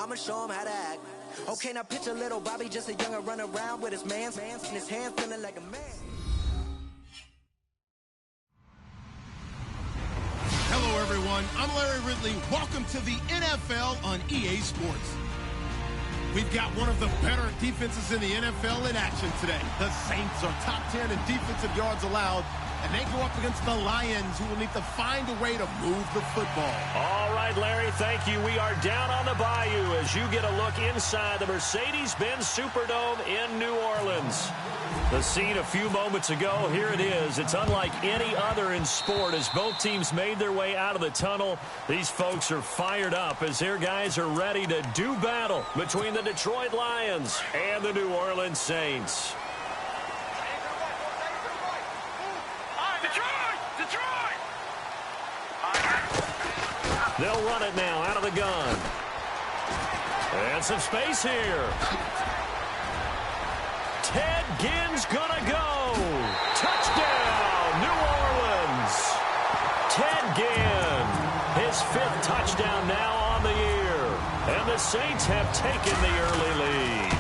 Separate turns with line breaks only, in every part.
I'ma show him how to act. Okay, now picture little Bobby, just a young'un run around with his man's in his hand, feeling like a man.
Hello, everyone. I'm Larry Ridley. Welcome to the NFL on EA Sports. We've got one of the better defenses in the NFL in action today. The Saints are top 10 in defensive yards allowed, and they go up against the Lions, who will need to find a way to move the football.
All right, Larry, thank you. We are down on the bayou as you get a look inside the Mercedes-Benz Superdome in New Orleans. The scene a few moments ago, here it is. It's unlike any other in sport as both teams made their way out of the tunnel. These folks are fired up as their guys are ready to do battle between the Detroit Lions and the New Orleans Saints. They'll run it now out of the gun. And some space here. Ted Ginn's gonna go. Touchdown, New Orleans. Ted Ginn, his 5th touchdown now on the year. And the Saints have taken the early lead.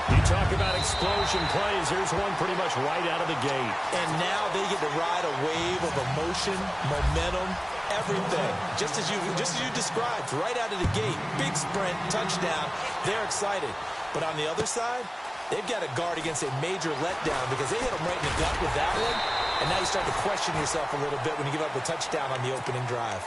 You talk about explosion plays. Here's one pretty much right out of the gate.
And now they get to ride a wave of emotion, momentum, everything. Just as you described, right out of the gate. Big sprint, touchdown. They're excited. But on the other side, they've got to guard against a major letdown because they hit them right in the gut with that one. And now you start to question yourself a little bit when you give up a touchdown on the opening drive.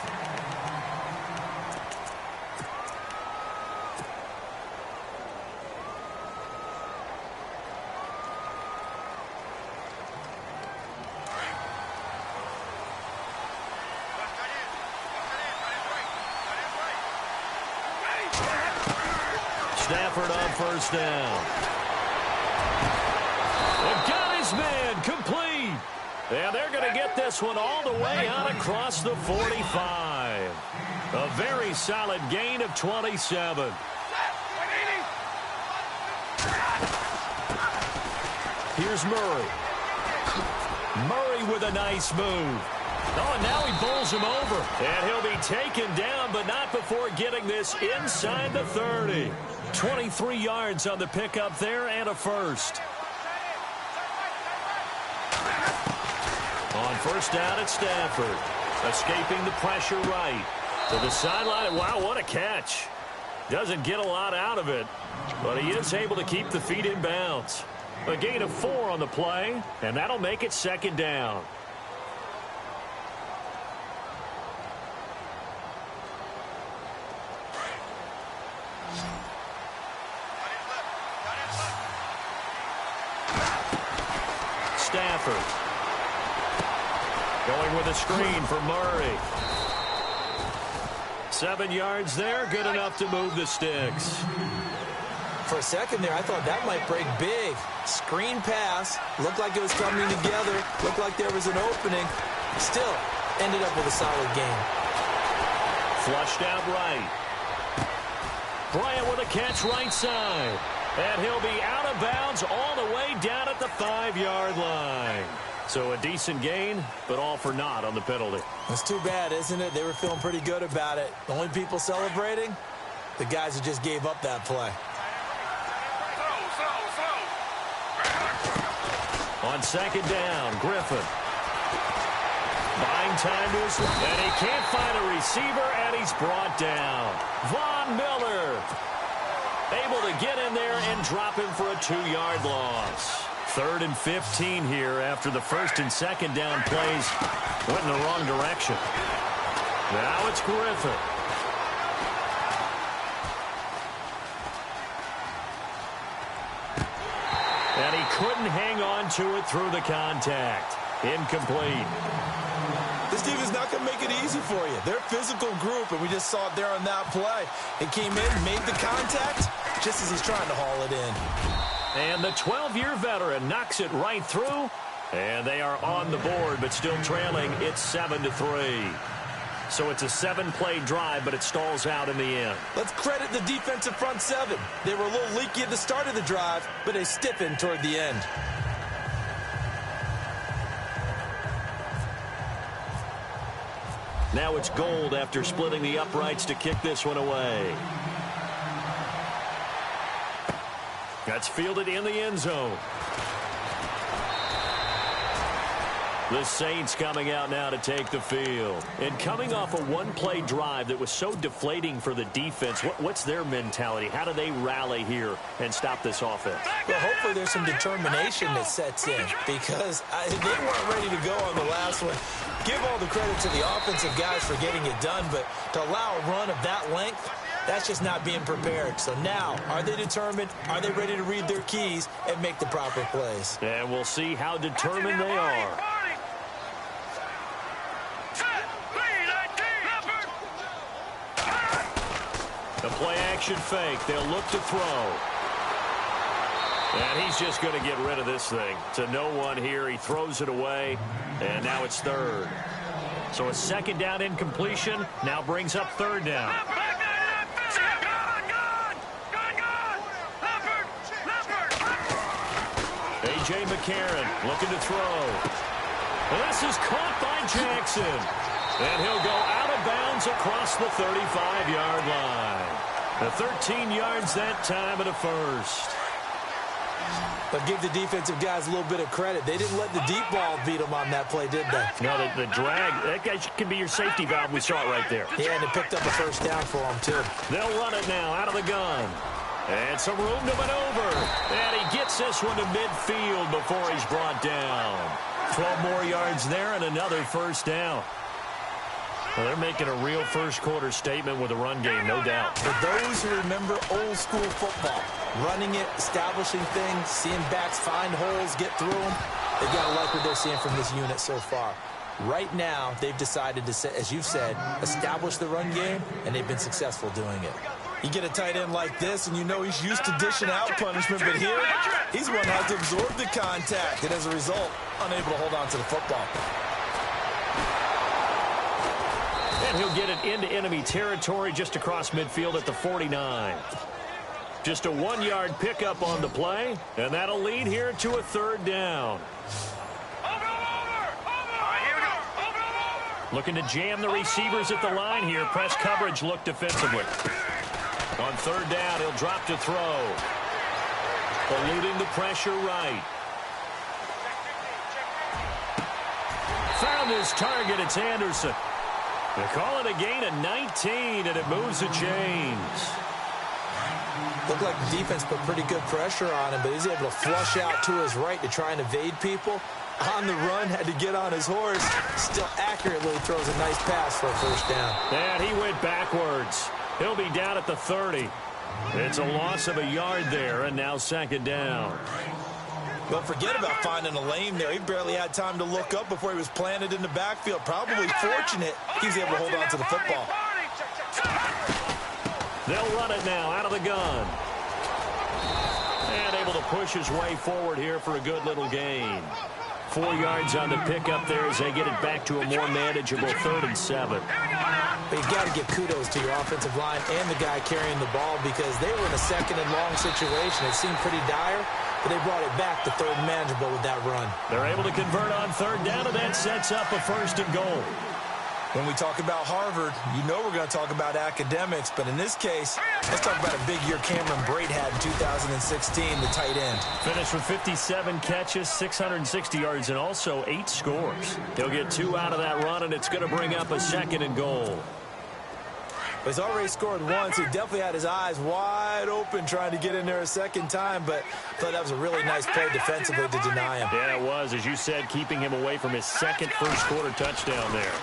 Stafford on first down. Got his man complete. And they're going to get this one all the way out across the 45. A very solid gain of 27. Here's Murray. Murray with a nice move. Oh, and now he bowls him over. And he'll be taken down, but not before getting this inside the 30. 23 yards on the pickup there and a first. On first down at Stafford. Escaping the pressure right. To the sideline. Wow, what a catch. Doesn't get a lot out of it, but he is able to keep the feet in bounds. A gain of 4 on the play, and that'll make it second down. Stafford. Going with a screen for Murray. 7 yards there, good enough to move the sticks.
For a second there, I thought that might break big. Screen pass, looked like it was coming together, looked like there was an opening. Still, ended up with a solid game.
Flushed out right. Bryant with a catch right side. And he'll be out of bounds all the way down at the 5-yard line. So a decent gain, but all for naught on the penalty.
That's too bad, isn't it? They were feeling pretty good about it. The only people celebrating, the guys who just gave up that play.
On second down, Griffin. Buying time to his left. And he can't find a receiver, and he's brought down. Von Miller able to get in there and drop him for a 2-yard loss. 3rd and 15 here after the first and second down plays went in the wrong direction. Now it's Griffin. And he couldn't hang on to it through the contact. Incomplete.
This team is not going to make it easy for you. They're a physical group, and we just saw it there on that play. It came in, made the contact, just as he's trying to haul it in.
And the 12-year veteran knocks it right through. And they are on the board, but still trailing. It's 7-3. So it's a 7-play drive, but it stalls out in the end.
Let's credit the defensive front seven. They were a little leaky at the start of the drive, but they stiffened toward the end.
Now it's Gold after splitting the uprights to kick this one away. That's fielded in the end zone. The Saints coming out now to take the field. And coming off a one-play drive that was so deflating for the defense, what's their mentality? How do they rally here and stop this offense?
Well, hopefully there's some determination that sets in because they weren't ready to go on the last one. Give all the credit to the offensive guys for getting it done, but to allow a run of that length, that's just not being prepared. So now, are they determined? Are they ready to read their keys and make the proper plays?
And we'll see how determined they are. The play-action fake. They'll look to throw. And he's just going to get rid of this thing. To no one here. He throws it away. And now it's third. So a second down incompletion now brings up third down. A.J. McCarron looking to throw. And this is caught by Jackson. And he'll go out of bounds across the 35-yard line. The 13 yards that time at a first.
But give the defensive guys a little bit of credit. They didn't let the deep ball beat them on that play, did they?
No, the drag, that guy can be your safety valve. We saw it right there.
Yeah, and it picked up a first down for them, too.
They'll run it now out of the gun. And some room to maneuver. And he gets this one to midfield before he's brought down. 12 more yards there and another first down. Well, they're making a real first-quarter statement with a run game, no doubt.
For those who remember old-school football, running it, establishing things, seeing backs find holes, get through them, they've got to like what they're seeing from this unit so far. Right now, they've decided to, as you've said, establish the run game, and they've been successful doing it. You get a tight end like this, and you know he's used to dishing out punishment, but here, he's one that has to absorb the contact, and as a result, unable to hold on to the football.
And he'll get it into enemy territory just across midfield at the 49. Just a 1-yard pickup on the play, and that'll lead here to a third down. Looking to jam the receivers at the line here. Press coverage look defensively. On third down, he'll drop to throw. Eluding the pressure right. Found his target. It's Anderson. They call it a gain of 19, and it moves the chains.
Looked like the defense put pretty good pressure on him, but he's able to flush out to his right to try and evade people. On the run, had to get on his horse. Still accurately throws a nice pass for a first down.
And he went backwards. He'll be down at the 30. It's a loss of a yard there, and now second down.
Well, forget about finding a lane there. He barely had time to look up before he was planted in the backfield. Probably fortunate he's able to hold on to the football.
They'll run it now out of the gun. And able to push his way forward here for a good little gain. 4 yards on the pickup there as they get it back to a more manageable 3rd and 7.
But you've got to give kudos to your offensive line and the guy carrying the ball because they were in a second and long situation. It seemed pretty dire, but they brought it back to 3rd and manageable with that run.
They're able to convert on 3rd down, and that sets up a 1st and goal.
When we talk about Harvard, you know we're going to talk about academics, but in this case, let's talk about a big year Cameron Brate had in 2016, the tight end. Finished with 57 catches, 660 yards, and also 8 scores.
He'll get 2 out of that run, and it's going to bring up a 2nd and goal.
He's already scored once. He definitely had his eyes wide open trying to get in there a second time, but I thought that was a really nice play defensively to deny him.
Yeah, it was, as you said, keeping him away from his second first-quarter touchdown there.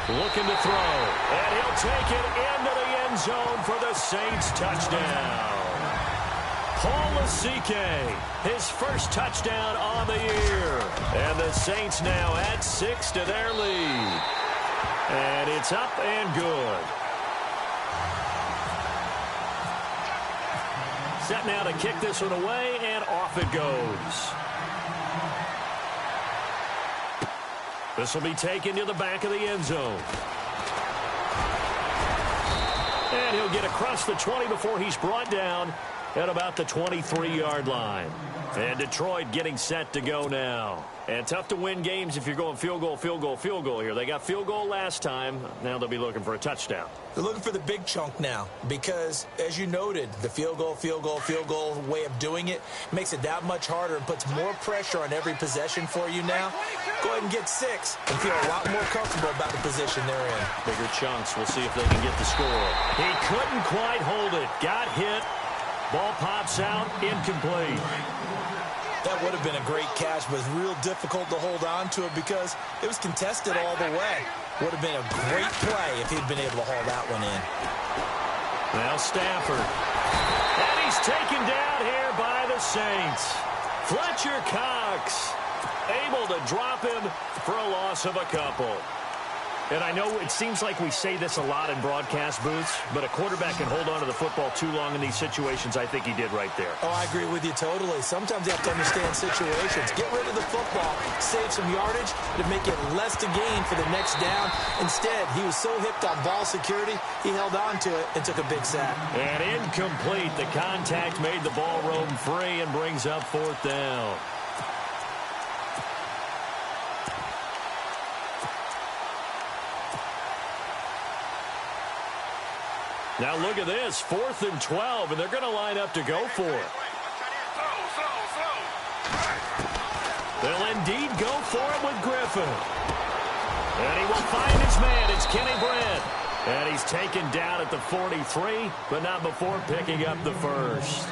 Looking to throw, and he'll take it into the end zone for the Saints touchdown. Paul Lasike, his first touchdown on the year. And the Saints now add 6 to their lead. And it's up and good. Set now to kick this one away, and off it goes. This will be taken to the back of the end zone. And he'll get across the 20 before he's brought down at about the 23-yard line. And Detroit getting set to go now. And tough to win games if you're going field goal, field goal, field goal here. They got field goal last time. Now they'll be looking for a touchdown.
They're looking for the big chunk now because, as you noted, the field goal way of doing it makes it that much harder and puts more pressure on every possession for you now. Go ahead and get 6 and feel a lot more comfortable about the position they're in.
Bigger chunks. We'll see if they can get the score. He couldn't quite hold it. Got hit. Ball pops out. Incomplete.
That would have been a great catch, but it's real difficult to hold on to it because it was contested all the way. Would have been a great play if he'd been able to haul that one in.
Now Stafford. And he's taken down here by the Saints. Fletcher Cox able to drop him for a loss of a couple. And I know it seems like we say this a lot in broadcast booths, but a quarterback can hold on to the football too long in these situations. I think he did right there.
Oh, I agree with you totally. Sometimes you have to understand situations. Get rid of the football, save some yardage to make it less to gain for the next down. Instead, he was so hipped on ball security, he held on to it and took a big sack.
And incomplete. The contact made the ball roam free and brings up 4th down. Now look at this, 4th and 12, and they're going to line up to go for it. They'll indeed go for it with Griffin. And he will find his man. It's Kenny Brent. And he's taken down at the 43, but not before picking up the first.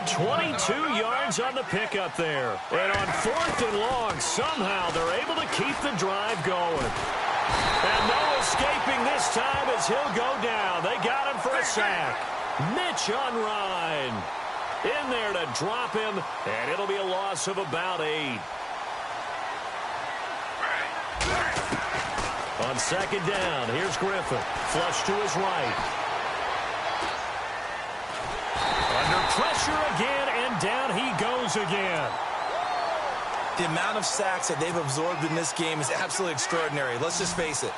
22 yards on the pickup there. And on 4th and long, somehow they're able to keep the drive going. And no escaping this time as he'll go down. They got him for a sack. Mitch on Ryan. In there to drop him, and it'll be a loss of about 8. On 2nd down, here's Griffin. Flush to his right. Under pressure again, and down he goes again.
The amount of sacks that they've absorbed in this game is absolutely extraordinary. Let's just face it.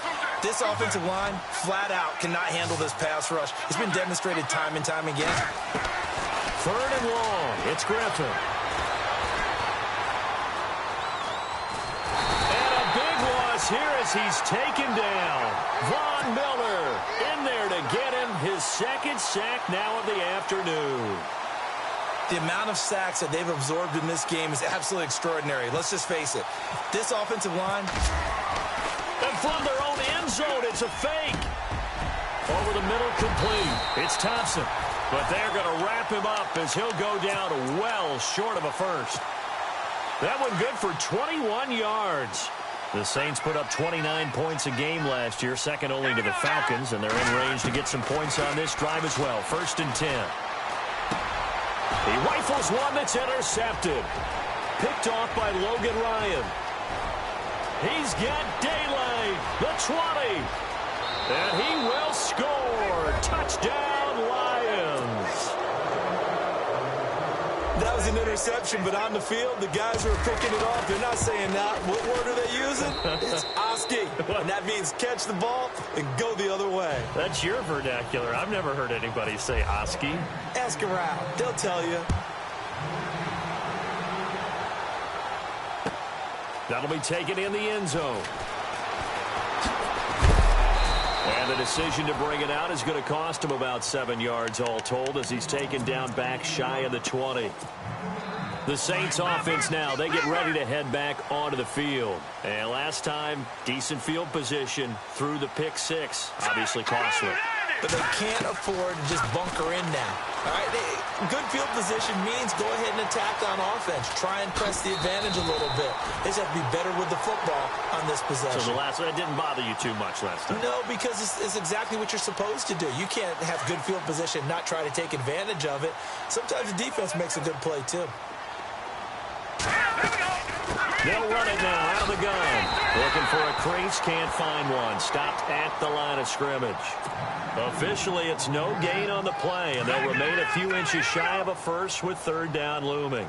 This offensive line, flat out, cannot handle this pass rush. It's been demonstrated time and time again.
3rd and long. It's Griffin. And a big loss here as he's taken down. Von Miller in there to get him his 2nd sack now of the afternoon.
The amount of sacks that they've absorbed in this game is absolutely extraordinary. Let's just face it. This offensive line.
And from their own end zone, it's a fake. Over the middle, complete. It's Thompson. But they're going to wrap him up as he'll go down well short of a first. That one good for 21 yards. The Saints put up 29 points a game last year, second only to the Falcons, and they're in range to get some points on this drive as well. 1st and 10. He rifles one that's intercepted. Picked off by Logan Ryan. He's got daylight. The 20. And he will score. Touchdown, Lions.
That was an interception, but on the field, the guys who are picking it off, they're not saying that. What word are they using? It's Oski. And that means catch the ball and go the other way.
That's your vernacular. I've never heard anybody say Oski.
Ask around. They'll tell you.
That'll be taken in the end zone. And the decision to bring it out is going to cost him about 7 yards all told as he's taken down back shy of the 20. The Saints offense now, they get ready to head back onto the field. And last time, decent field position through the pick 6. Obviously costly.
But they can't afford to just bunker in now. All right, good field position means go ahead and attack on offense. Try and press the advantage a little bit. They just have to be better with the football on this possession.
So the last one, it didn't bother you too much last time?
No, because it's exactly what you're supposed to do. You can't have good field position and not try to take advantage of it. Sometimes the defense makes a good play, too.
They'll run it now out of the gun. Looking for a crease, can't find one. Stopped at the line of scrimmage. Officially, it's no gain on the play, and they'll remain a few inches shy of a first with 3rd down looming.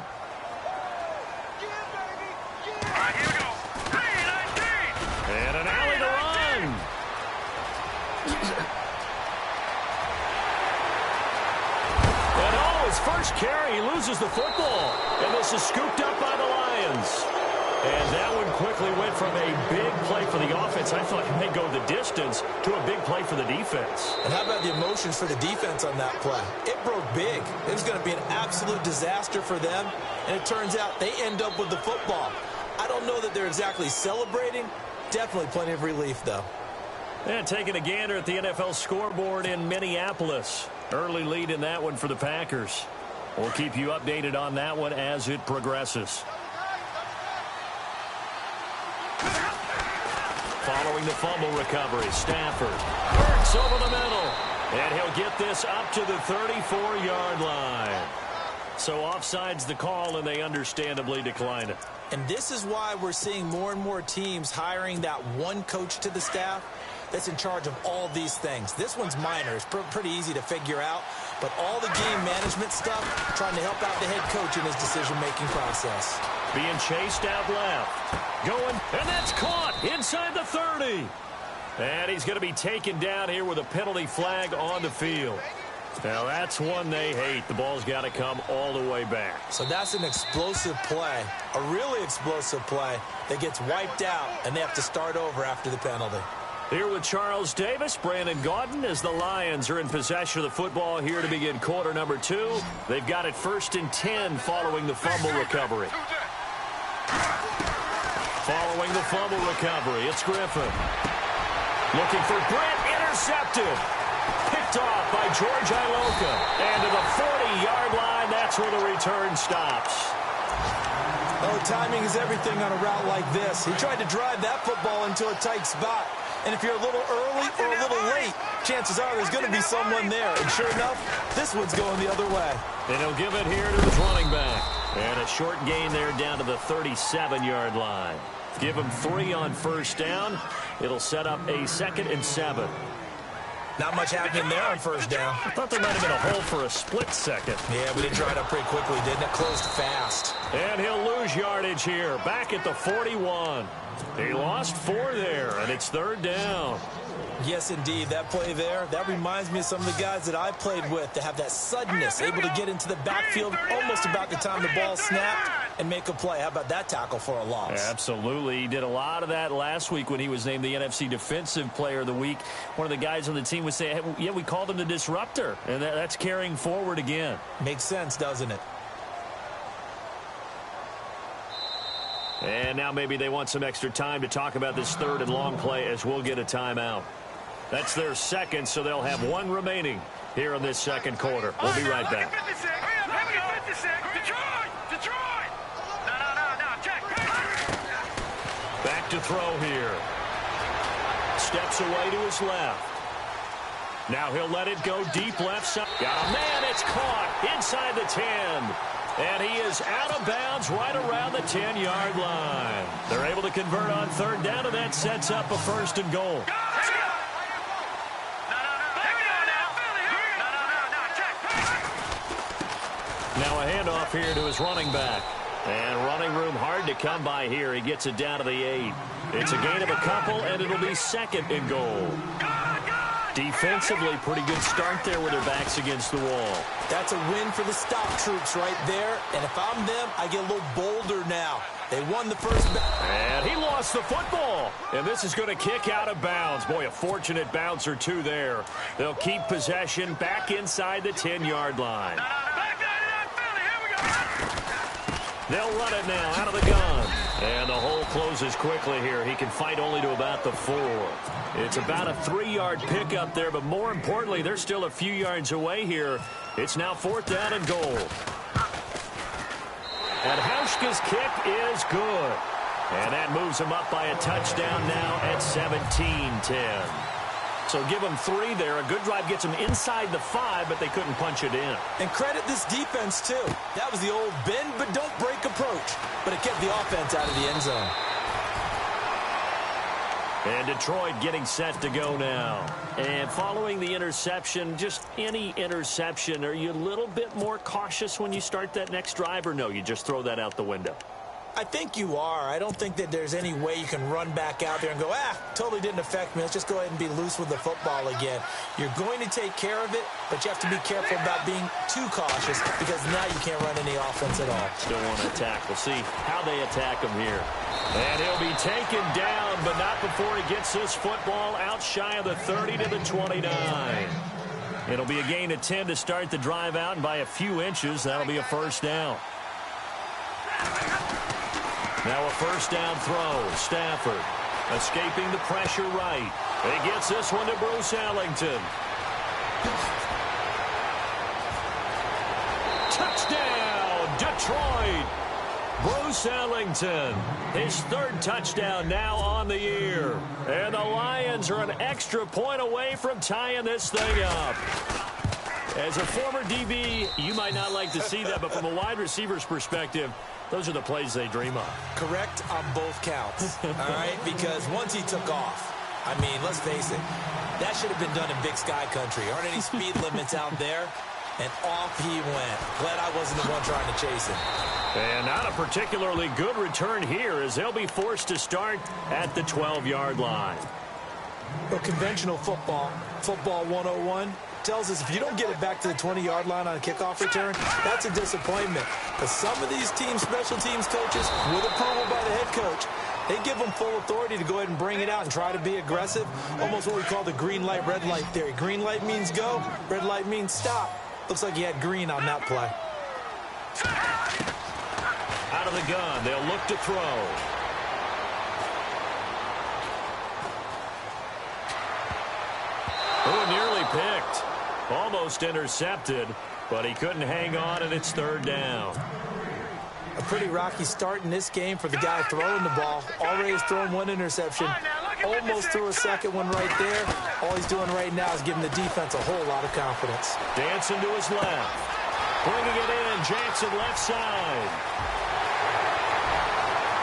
And an alley to run. And oh, his first carry, he loses the football. And this is scooped up by the Lions. And that one quickly went from a big play for the offense, I thought it may go the distance, to a big play for the defense.
And how about the emotions for the defense on that play? It broke big. It was going to be an absolute disaster for them. And it turns out they end up with the football. I don't know that they're exactly celebrating. Definitely plenty of relief, though.
And taking a gander at the NFL scoreboard in Minneapolis. Early lead in that one for the Packers. We'll keep you updated on that one as it progresses. Following the fumble recovery, Stafford works over the middle. And he'll get this up to the 34-yard line. So offside's the call, and they understandably decline it.
And this is why we're seeing more and more teams hiring that one coach to the staff that's in charge of all these things. This one's minor. It's pretty easy to figure out. But all the game management stuff, trying to help out the head coach in his decision-making process.
Being chased out left. Going, and that's caught inside the 30. And he's going to be taken down here with a penalty flag on the field. Now, that's one they hate. The ball's got to come all the way back.
So that's an explosive play, a really explosive play that gets wiped out, and they have to start over after the penalty.
Here with Charles Davis, Brandon Gaudin, as the Lions are in possession of the football here to begin quarter number 2. They've got it 1st and 10 following the fumble recovery. Following the fumble recovery, it's Griffin. Looking for Brent, intercepted. Picked off by George Iloka. And to the 40-yard line, that's where the return stops.
Oh, timing is everything on a route like this. He tried to drive that football into a tight spot. And if you're a little early or a little late, chances are there's going to be someone there. And sure enough, this one's going the other way.
And he'll give it here to his running back. And a short gain there down to the 37-yard line. Give him 3 on first down. It'll set up a 2nd and 7.
Not much happening there on first down.
I thought there might have been a hole for a split second.
Yeah, but it dried up pretty quickly, didn't it? Closed fast.
And he'll lose yardage here. Back at the 41. He lost 4 there, and it's 3rd down.
Yes, indeed. That play there, that reminds me of some of the guys that I played with that have that suddenness, able to get into the backfield almost about the time the ball snapped and make a play. How about that tackle for a loss?
Absolutely. He did a lot of that last week when he was named the NFC Defensive Player of the Week. One of the guys on the team would say, hey, yeah, we called him the disruptor, and that's carrying forward again.
Makes sense, doesn't it?
And now maybe they want some extra time to talk about this 3rd and long play as we'll get a timeout. That's their 2nd, so they'll have 1 remaining here in this 2nd quarter. We'll be right back. Back to throw here. Steps away to his left. Now he'll let it go deep left side. Got a man, it's caught inside the 10. And he is out of bounds right around the 10-yard line. They're able to convert on 3rd down, and that sets up a 1st and goal. Now a handoff here to his running back. And running room hard to come by here. He gets it down to the 8. It's a gain of a couple, and it'll be 2nd and goal. Defensively, pretty good start there with their backs against the wall.
That's a win for the stop troops right there. And if I'm them, I get a little bolder now. They won the first.
And he lost the football. And this is going to kick out of bounds. Boy, a fortunate bounce or 2 there. They'll keep possession back inside the 10-yard line. They'll run it now out of the gun. And the hole closes quickly here. He can fight only to about the 4. It's about a 3-yard pickup there, but more importantly, they're still a few yards away here. It's now 4th down and goal. And Hauschka's kick is good. And that moves him up by a touchdown now at 17-10. So give them 3 there. A good drive gets them inside the 5, but they couldn't punch it in.
And credit this defense, too. That was the old bend but don't break approach. But it kept the offense out of the end zone.
And Detroit getting set to go now. And following the interception, just any interception, are you a little bit more cautious when you start that next drive, or no, you just throw that out the window?
I think you are. I don't think that there's any way you can run back out there and go, totally didn't affect me. Let's just go ahead and be loose with the football again. You're going to take care of it, but you have to be careful about being too cautious because now you can't run any offense at all.
Still want to attack. We'll see how they attack him here. And he'll be taken down, but not before he gets this football out shy of the 30 to the 29. It'll be a gain of 10 to start the drive out, and by a few inches, that'll be a first down. Now a first down throw. Stafford escaping the pressure right. He gets this one to Bruce Ellington. Touchdown, Detroit. Bruce Ellington, his third touchdown now on the year. And the Lions are an extra point away from tying this thing up. As a former DB, you might not like to see that, but from a wide receiver's perspective, those are the plays they dream of.
Correct on both counts, all right? Because once he took off, I mean, let's face it, that should have been done in Big Sky Country. Aren't any speed limits out there? And off he went. Glad I wasn't the one trying to chase him.
And not a particularly good return here as they'll be forced to start at the 12-yard line.
Well, conventional football 101, tells us if you don't get it back to the 20-yard line on a kickoff return, that's a disappointment. But some of these special teams coaches, with approval by the head coach, they give them full authority to go ahead and bring it out and try to be aggressive. Almost what we call the green light, red light theory. Green light means go, red light means stop. Looks like he had green on that play.
Out of the gun, they'll look to throw. Oh, nearly picked. Almost intercepted, but he couldn't hang on, and it's third down.
A pretty rocky start in this game for the guy throwing the ball. Already has thrown one interception. Almost threw a second one right there. All he's doing right now is giving the defense a whole lot of confidence.
Dancing to his left. Bringing it in, Jackson left side.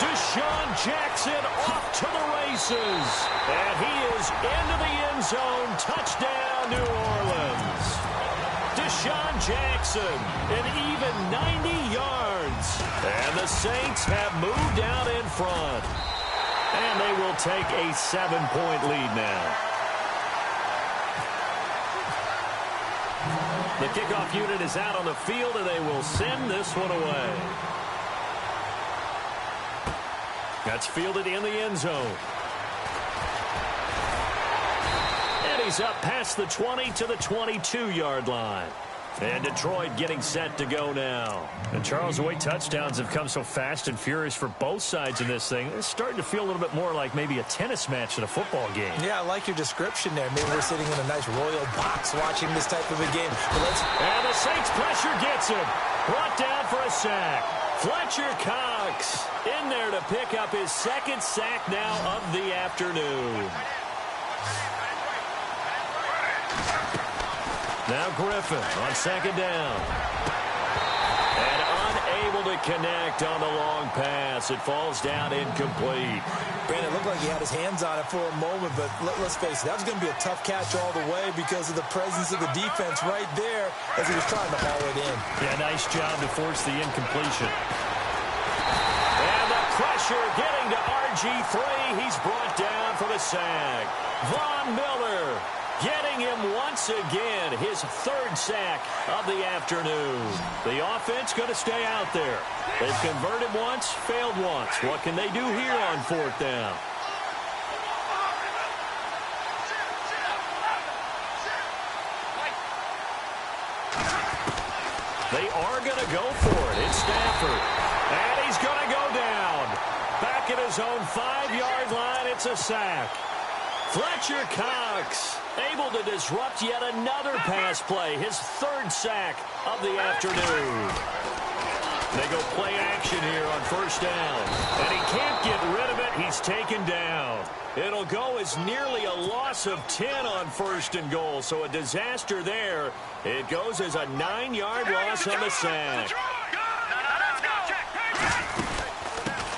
Deshaun Jackson off to the races. And he is into the end zone. Touchdown, New Orleans. Deshaun Jackson, an even 90 yards. And the Saints have moved out in front. And they will take a 7-point lead now. The kickoff unit is out on the field, and they will send this one away. That's fielded in the end zone. And he's up past the 20 to the 22-yard line. And Detroit getting set to go now. And Charles, the way touchdowns have come so fast and furious for both sides in this thing, it's starting to feel a little bit more like maybe a tennis match than a football game.
Yeah, I like your description there. Maybe we're sitting in a nice royal box watching this type of a game.
And the Saints pressure gets him. Brought down for a sack. Fletcher Cox in there to pick up his second sack now of the afternoon. Now Griffin on second down. And unable to connect on the long pass. It falls down incomplete.
Brandon, it looked like he had his hands on it for a moment, but let's face it, that was going to be a tough catch all the way because of the presence of the defense right there as he was trying to haul it in.
Yeah, nice job to force the incompletion. And the pressure getting to RG3. He's brought down for the sack. Von Miller getting him once again, his third sack of the afternoon. The offense going to stay out there. They've converted once, failed once. What can they do here on fourth down? They are going to go for it. It's Stafford. And he's going to go down. Back at his own 5-yard line, it's a sack. Fletcher Cox able to disrupt yet another pass play, his third sack of the afternoon. They go play action here on first down. And he can't get rid of it. He's taken down. It'll go as nearly a loss of 10 on first and goal. So a disaster there. It goes as a 9-yard loss on the sack.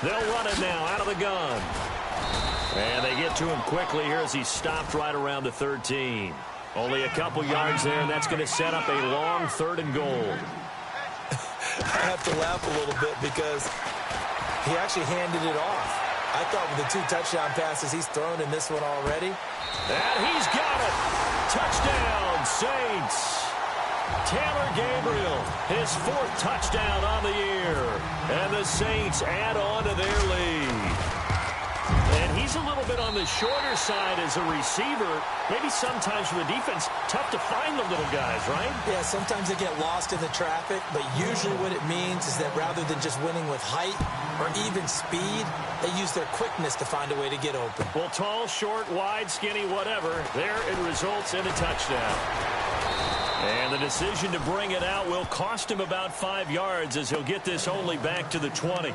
They'll run it now out of the gun. And they get to him quickly here as he's stopped right around the 13. Only a couple yards there, and that's going to set up a long third and goal.
I have to laugh a little bit because He actually handed it off. I thought with the 2 touchdown passes he's thrown in this one already.
And he's got it. Touchdown, Saints. Taylor Gabriel, his 4th touchdown on the year. And the Saints add on to their lead. And he's a little bit on the shorter side as a receiver. Maybe sometimes for the defense, tough to find the little guys, right?
Yeah, sometimes they get lost in the traffic, but usually what it means is that rather than just winning with height or even speed, they use their quickness to find a way to get open.
Well, tall, short, wide, skinny, whatever, there it results in a touchdown. And the decision to bring it out will cost him about 5 yards as he'll get this only back to the 20.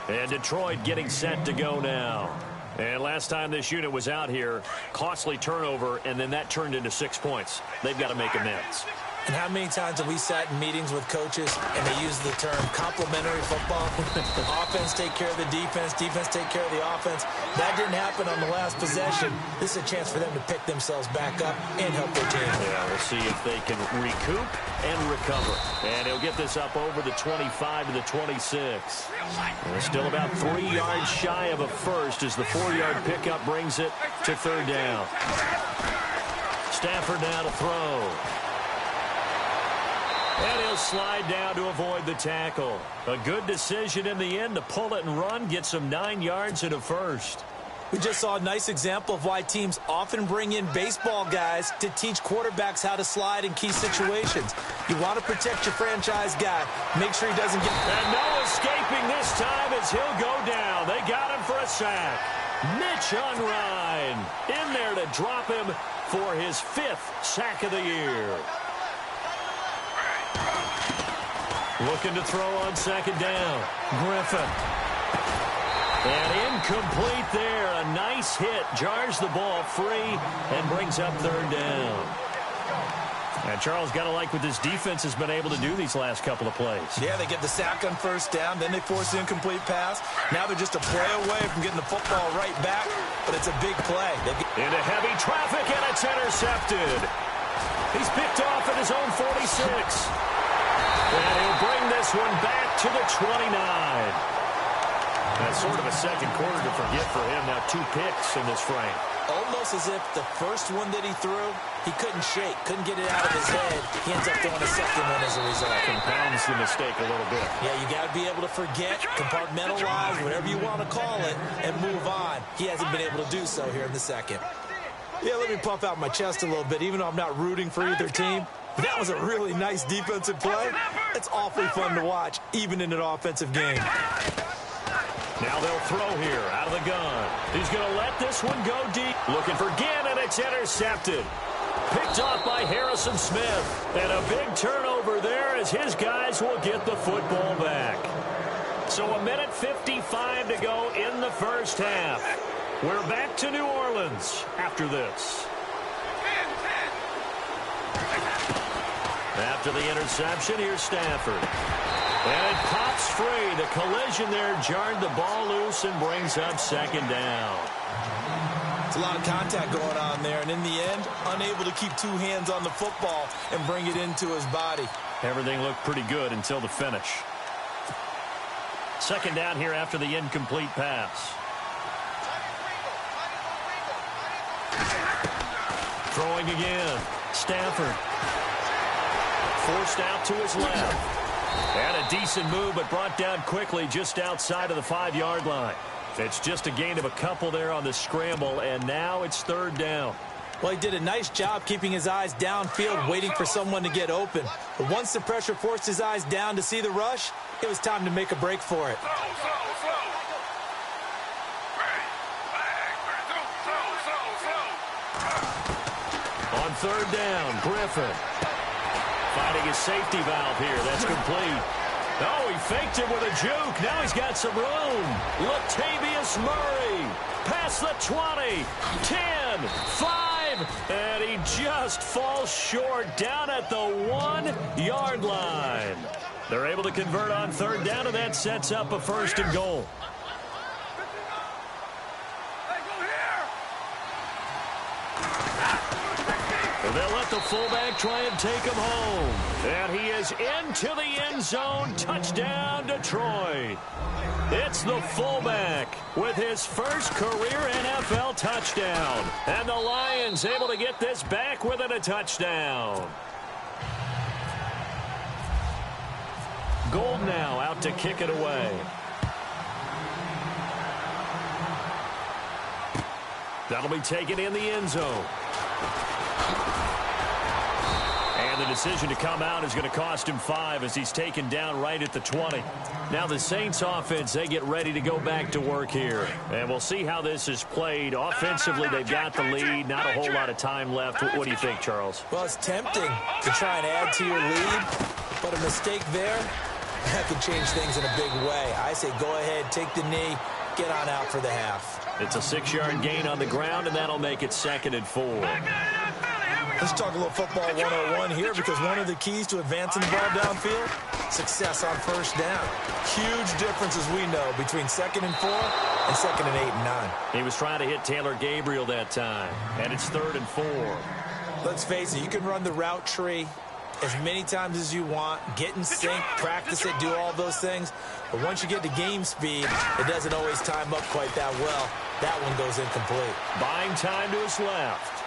And Detroit getting set to go now. And last time this unit was out here, costly turnover, and then that turned into 6 points. They've got to make amends.
And how many times have we sat in meetings with coaches and they use the term complementary football? Offense take care of the defense, defense take care of the offense. That didn't happen on the last possession. This is a chance for them to pick themselves back up and help their team.
Yeah, we'll see if they can recoup and recover. And he'll get this up over the 25 to the 26. And still about 3 yards shy of a first as the 4-yard pickup brings it to 3rd down. Stafford now to throw. And he'll slide down to avoid the tackle. A good decision in the end to pull it and run, get some 9 yards and a first.
We just saw a nice example of why teams often bring in baseball guys to teach quarterbacks how to slide in key situations. You want to protect your franchise guy. Make sure he doesn't get...
And no escaping this time as he'll go down. They got him for a sack. Mitch Unrein in there to drop him for his 5th sack of the year. Looking to throw on 2nd down. Griffin. And incomplete there. A nice hit. Jars the ball free and brings up 3rd down. And Charles, got to like what this defense has been able to do these last couple of plays.
Yeah, they get the sack on 1st down, then they force the incomplete pass. Now they're just a play away from getting the football right back, but it's a big play.
Into heavy traffic, and it's intercepted. He's picked off at his own 46. And he'll bring this one back to the 29. That's sort of a second quarter to forget for him. Now 2 picks in this frame.
Almost as if the first one that he threw, he couldn't shake, couldn't get it out of his head. He ends up throwing a second one as a result.
Compounds the mistake a little bit.
Yeah, you got to be able to forget, compartmentalize, whatever you want to call it, and move on. He hasn't been able to do so here in the second. Yeah, let me puff out my chest a little bit, even though I'm not rooting for either team. That was a really nice defensive play. It's awfully fun to watch, even in an offensive game.
Now they'll throw here out of the gun. He's going to let this one go deep. Looking for Ginn, and it's intercepted. Picked off by Harrison Smith. And a big turnover there as his guys will get the football back. So 1:55 to go in the first half. We're back to New Orleans after this. After the interception, here's Stafford. And it pops free. The collision there jarred the ball loose and brings up 2nd down.
It's a lot of contact going on there, and in the end, unable to keep 2 hands on the football and bring it into his body.
Everything looked pretty good until the finish. 2nd down here after the incomplete pass. Throwing again. Stafford. Forced out to his left. And a decent move, but brought down quickly just outside of the 5-yard line. It's just a gain of a couple there on the scramble, and now it's 3rd down.
Well, he did a nice job keeping his eyes downfield, waiting for someone to get open. But once the pressure forced his eyes down to see the rush, it was time to make a break for it.
On 3rd down, Griffin. Finding his safety valve here. That's complete. Oh, he faked it with a juke. Now he's got some room. Latavius Murray. Past the 20. 10. 5. And he just falls short down at the 1-yard line. They're able to convert on 3rd down, and that sets up a 1st and goal. They'll let the fullback try and take him home. And he is into the end zone. Touchdown, Detroit. It's the fullback with his first career NFL touchdown. And the Lions able to get this back within a touchdown. Gold now out to kick it away. That'll be taken in the end zone. And the decision to come out is going to cost him 5 as he's taken down right at the 20. Now the Saints offense, they get ready to go back to work here. And we'll see how this is played. Offensively, they've got the lead. Not a whole lot of time left. What do you think, Charles?
Well, it's tempting to try and add to your lead, but a mistake there, that could change things in a big way. I say go ahead, take the knee, get on out for the half.
It's a 6-yard gain on the ground, and that'll make it 2nd and 4.
Let's talk a little football 101 here, because one of the keys to advancing the ball downfield, success on first down. Huge difference, as we know, between 2nd and 4 and 2nd and 8 and 9.
He was trying to hit Taylor Gabriel that time, and it's 3rd and 4.
Let's face it, you can run the route tree as many times as you want, get in sync, practice it, do all those things. But once you get to game speed, it doesn't always time up quite that well. That one goes incomplete.
Buying time to his left.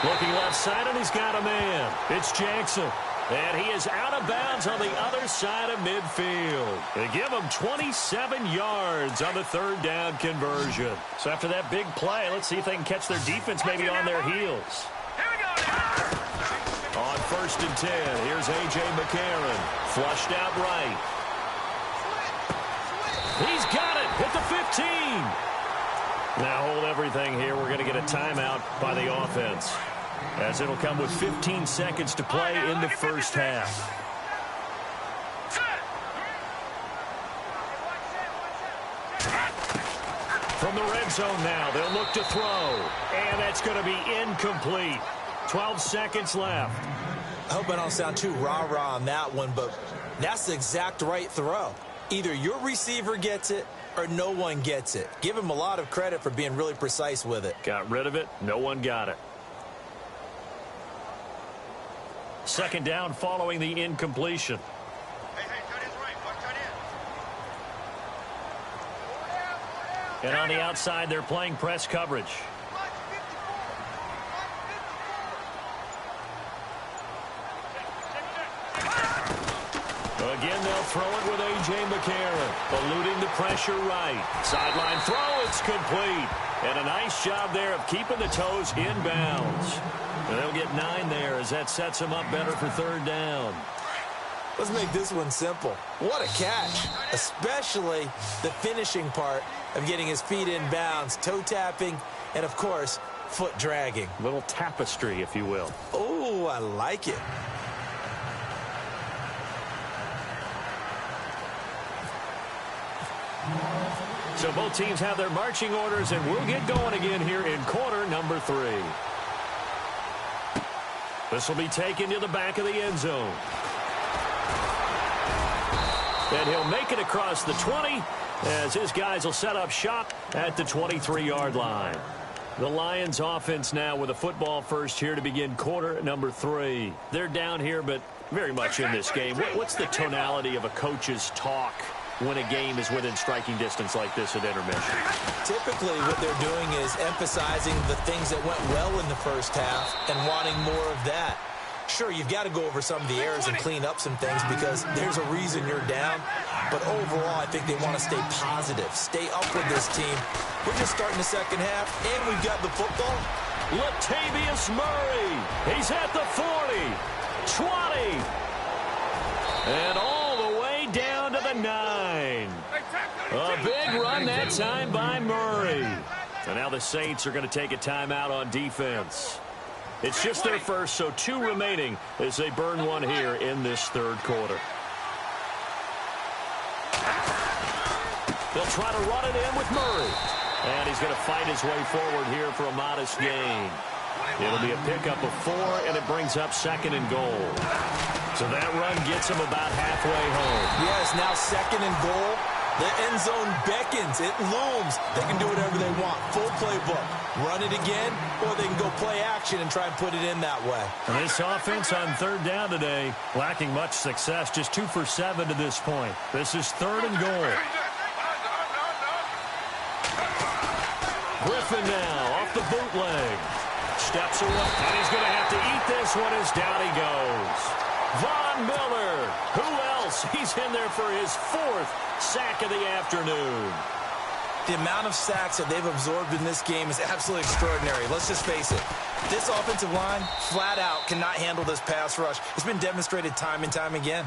Looking left side, and he's got a man. It's Jackson. And he is out of bounds on the other side of midfield. They give him 27 yards on the 3rd down conversion. So after that big play, let's see if they can catch their defense maybe on their heels. On 1st and 10, here's A.J. McCarron. Flushed out right. He's got it at the 15. Now hold everything here. We're going to get a timeout by the offense, as it'll come with 15 seconds to play in the first half. From the red zone now, they'll look to throw. And that's going to be incomplete. 12 seconds left.
I hope I don't sound too rah-rah on that one, but that's the exact right throw. Either your receiver gets it or no one gets it. Give him a lot of credit for being really precise with it.
Got rid of it. No one got it. 2nd down following the incompletion. And on the outside, they're playing press coverage. Again, they'll throw it with A.J. McCarron, eluding the pressure right. Sideline throw, it's complete. And a nice job there of keeping the toes in bounds. And they'll get 9 there as that sets them up better for 3rd down.
Let's make this one simple. What a catch, especially the finishing part of getting his feet in bounds, toe tapping, and, of course, foot dragging.
A little tapestry, if you will.
Oh, I like it.
So both teams have their marching orders, and we'll get going again here in quarter number 3. This will be taken to the back of the end zone. And he'll make it across the 20 as his guys will set up shop at the 23-yard line. The Lions offense now with a football first here to begin quarter number 3. They're down here, but very much in this game. What's the tonality of a coach's talk when a game is within striking distance like this at intermission?
Typically what they're doing is emphasizing the things that went well in the first half and wanting more of that. Sure, you've got to go over some of the errors and clean up some things because there's a reason you're down. But overall, I think they want to stay positive, stay up with this team. We're just starting the second half, and we've got the football.
Latavius Murray. He's at the 40, 20, and all the way down to the 9. A big run that time by Murray. And now the Saints are going to take a timeout on defense. It's just their first, so 2 remaining as they burn one here in this 3rd quarter. They'll try to run it in with Murray. And he's going to fight his way forward here for a modest gain. It'll be a pickup of 4, and it brings up 2nd and goal. So that run gets him about halfway home.
Yes, now 2nd and goal. The end zone beckons. It looms. They can do whatever they want. Full playbook. Run it again, or they can go play action and try and put it in that way.
And this offense on third down today, lacking much success, just 2 for 7 to this point. This is 3rd and goal. Griffin now off the bootleg. Steps away, and he's going to have to eat this one as down he goes. Von Miller, who else? He's in there for his 4th sack of the afternoon.
The amount of sacks that they've absorbed in this game is absolutely extraordinary. Let's just face it. This offensive line, flat out, cannot handle this pass rush. It's been demonstrated time and time again.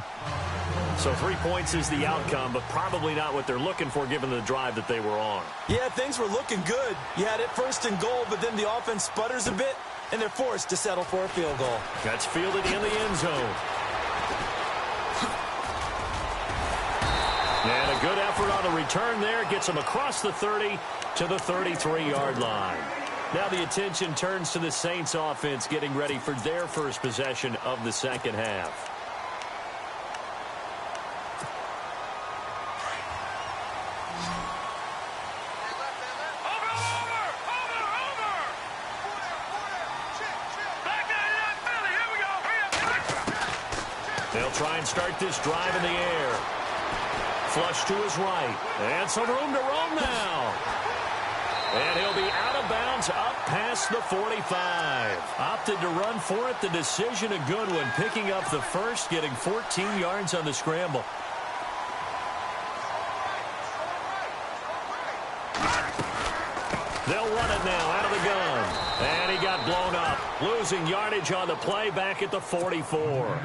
So 3 points is the outcome, but probably not what they're looking for given the drive that they were on.
Yeah, things were looking good. You had it 1st and goal, but then the offense sputters a bit, and they're forced to settle for a field goal.
That's fielded in the end zone. And a good effort on the return there. Gets them across the 30 to the 33-yard line. Now the attention turns to the Saints offense getting ready for their first possession of the second half. They'll try and start this drive in the air. Flush to his right. And some room to roam now. And he'll be out of bounds up past the 45. Opted to run for it. The decision a good one. Picking up the first, getting 14 yards on the scramble. They'll run it now out of the gun. And he got blown up. Losing yardage on the play back at the 44.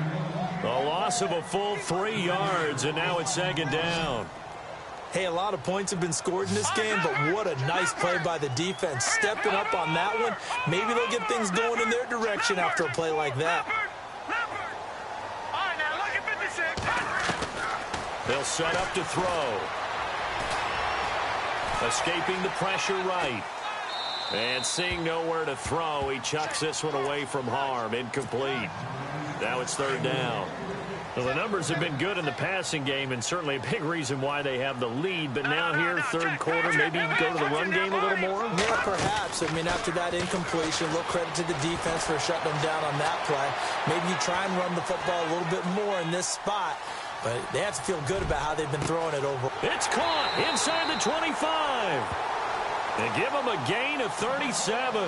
The loss of a full 3 yards, and now it's 2nd down.
Hey, a lot of points have been scored in this game, but what a nice play by the defense. Stepping up on that one. Maybe they'll get things going in their direction after a play like that.
They'll set up to throw. Escaping the pressure right. And seeing nowhere to throw, he chucks this one away from harm. Incomplete. Now it's 3rd down. Well, the numbers have been good in the passing game, and certainly a big reason why they have the lead. But now here, 3rd quarter, maybe go to the run game a little more?
Yeah, perhaps. I mean, after that incompletion, a little credit to the defense for shutting them down on that play. Maybe you try and run the football a little bit more in this spot. But they have to feel good about how they've been throwing it over.
It's caught inside the 25. They give them a gain of 37.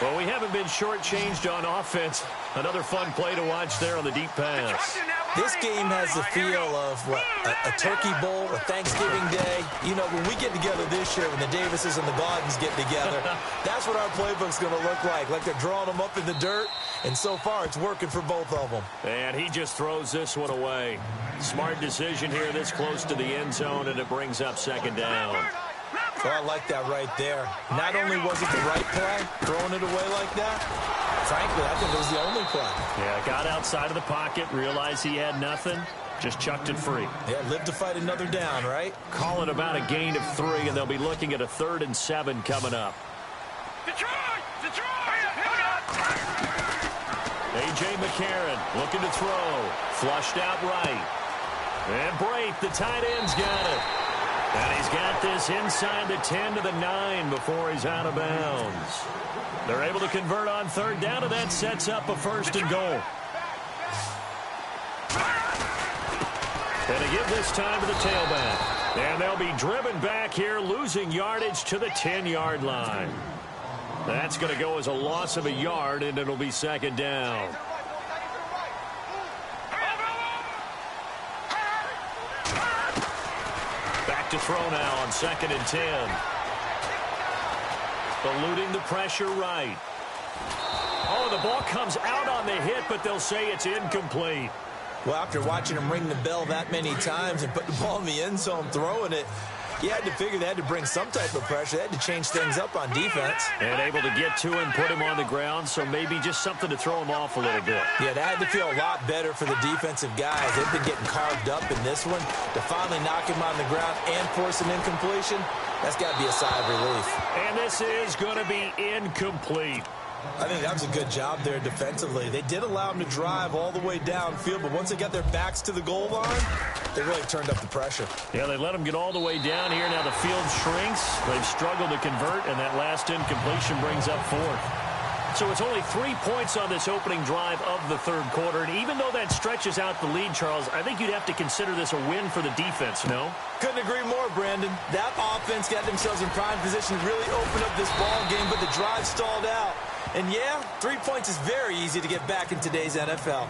Well, we haven't been shortchanged on offense. Another fun play to watch there on the deep pass.
This game has the feel of, what, a turkey bowl, a Thanksgiving day. You know, when we get together this year, when the Davises and the Gardens get together, that's what our playbook's going to look like they're drawing them up in the dirt. And so far, it's working for both of them.
And he just throws this one away. Smart decision here this close to the end zone, and it brings up 2nd down.
So I like that right there. Not only was it the right play, throwing it away like that, frankly, I think it was the only play.
Yeah, got outside of the pocket, realized he had nothing, just chucked it free.
Yeah, live to fight another down, right?
Call it about a gain of 3, and they'll be looking at a 3rd and 7 coming up.
Detroit!
A.J. McCarron looking to throw. Flushed out right. And Brate, the tight end's got it. And he's got this inside the 10 to the 9 before he's out of bounds. They're able to convert on 3rd down, and that sets up a 1st and goal. And they give this time to the tailback. And they'll be driven back here, losing yardage to the 10-yard line. That's going to go as a loss of a yard, and it'll be 2nd down. Back to throw now on 2nd and 10. Eluding the pressure right. Oh, the ball comes out on the hit, but they'll say it's incomplete.
Well, after watching him ring the bell that many times and put the ball in the end zone throwing it, you had to figure they had to bring some type of pressure. They had to change things up on defense.
And able to get to him, put him on the ground, so maybe just something to throw him off a little bit.
Yeah, that had to feel a lot better for the defensive guys. They've been getting carved up in this one. To finally knock him on the ground and force an incompletion, that's got to be a sigh of relief.
And this is going to be incomplete.
I think that was a good job there defensively. They did allow them to drive all the way downfield, but once they got their backs to the goal line, they really turned up the pressure.
Yeah, they let them get all the way down here. Now the field shrinks. They've struggled to convert, and that last incompletion brings up fourth. So it's only 3 points on this opening drive of the third quarter. And even though that stretches out the lead, Charles, I think you'd have to consider this a win for the defense, no?
Couldn't agree more, Brandon. That offense got themselves in prime position to really open up this ball game, but the drive stalled out. And yeah, 3 points is very easy to get back in today's NFL.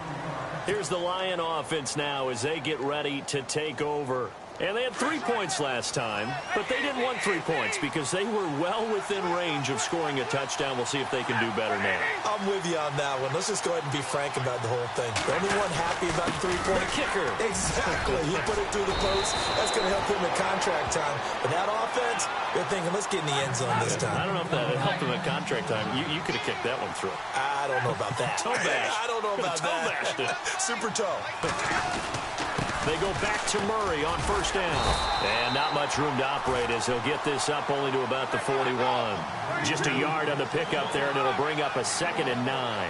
Here's the Lion offense now as they get ready to take over. And they had 3 points last time, but they didn't want 3 points because they were well within range of scoring a touchdown. We'll see if they can do better now.
I'm with you on that one. Let's just go ahead and be frank about the whole thing. The only one happy about the three-point
kicker.
Exactly. He put it through the post. That's going to help him in contract time. But that offense, they're thinking, let's get in the end zone this time.
I don't know if that helped him in contract time. You could have kicked that one through.
I don't know about that.
Toe bash.
I don't know about
toe
that.
Bashed it.
Super toe.
They go back to Murray on first down. And not much room to operate as he'll get this up only to about the 41. Just a yard on the pickup there, and it'll bring up a 2nd and 9.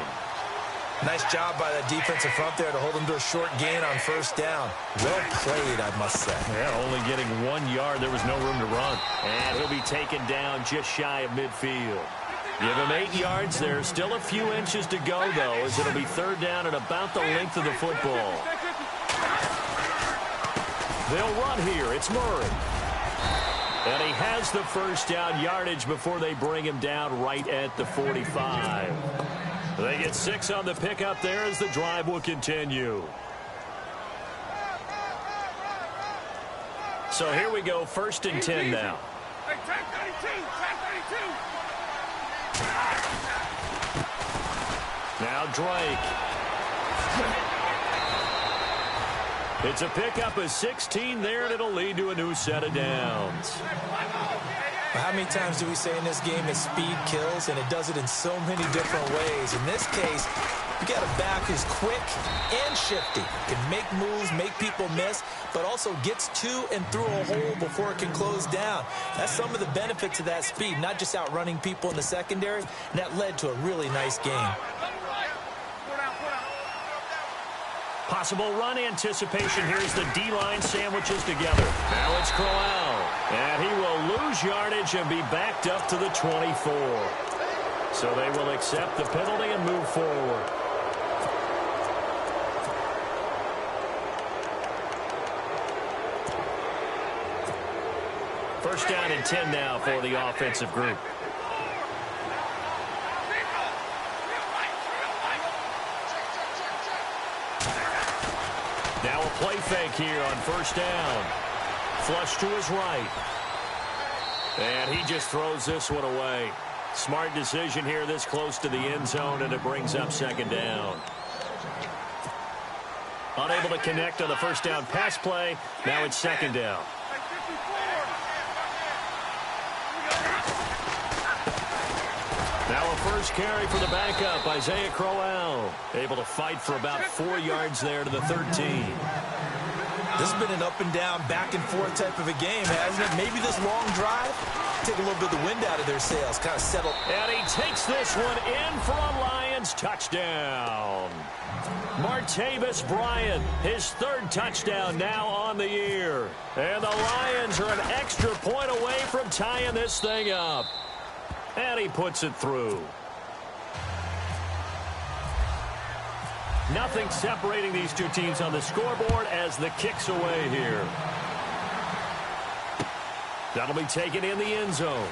Nice job by that defensive front there to hold him to a short gain on first down. Well played, I must say.
Yeah, only getting 1 yard. There was no room to run. And he'll be taken down just shy of midfield. Give him 8 yards there. Still a few inches to go, though, as it'll be third down and about the length of the football. They'll run here. It's Murray. And he has the first down yardage before they bring him down right at the 45. They get 6 on the pickup there as the drive will continue. So here we go, 1st and 10 now. Now Drake. It's a pickup of 16 there, and it'll lead to a new set of downs.
How many times do we say in this game that speed kills, and it does it in so many different ways? In this case, you got a back who's quick and shifty, can make moves, make people miss, but also gets to and through a hole before it can close down. That's some of the benefits of that speed, not just outrunning people in the secondary, and that led to a really nice game.
Possible run anticipation. Here's the D-line sandwiches together. Now it's Crowell. And he will lose yardage and be backed up to the 24. So they will accept the penalty and move forward. First down and 10 now for the offensive group. Now a play fake here on first down. Flush to his right. And he just throws this one away. Smart decision here this close to the end zone, and it brings up 2nd down. Unable to connect on the first down pass play. Now it's 2nd down. Now a first carry for the backup, Isaiah Crowell. Able to fight for about 4 yards there to the 13.
This has been an up and down, back and forth type of a game, hasn't it? Maybe this long drive, take a little bit of the wind out of their sails, kind of settle.
And he takes this one in for a Lions touchdown. Martavis Bryant, his 3rd touchdown now on the year. And the Lions are an extra point away from tying this thing up. And he puts it through. Nothing separating these two teams on the scoreboard as the kick's away here. That'll be taken in the end zone.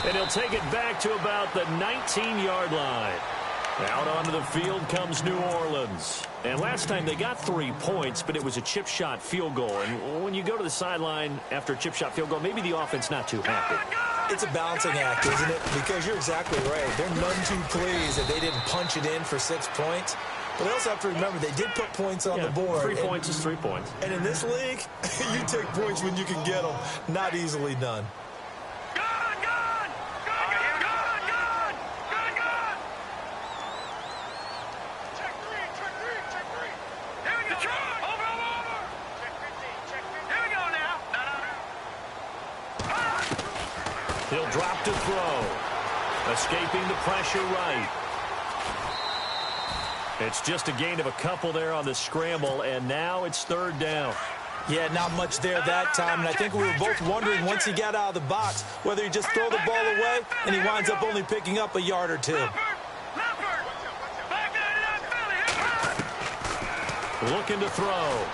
And he'll take it back to about the 19-yard line. Out onto the field comes New Orleans. And last time they got 3 points, but it was a chip shot field goal. And when you go to the sideline after a chip shot field goal, maybe the offense not too happy.
It's a balancing act, isn't it? Because you're exactly right. They're none too pleased that they didn't punch it in for 6 points. But they also have to remember they did put points on the board.
3 points is 3 points.
And in this league, you take points when you can get them. Not easily done.
drop to throw. Escaping the pressure right. It's just a gain of a couple there on the scramble, and now it's third down.
Yeah, not much there that time, and I think we were both wondering once he got out of the box whether he just throw the ball away and he winds up only picking up a yard or two.
Looking to throw.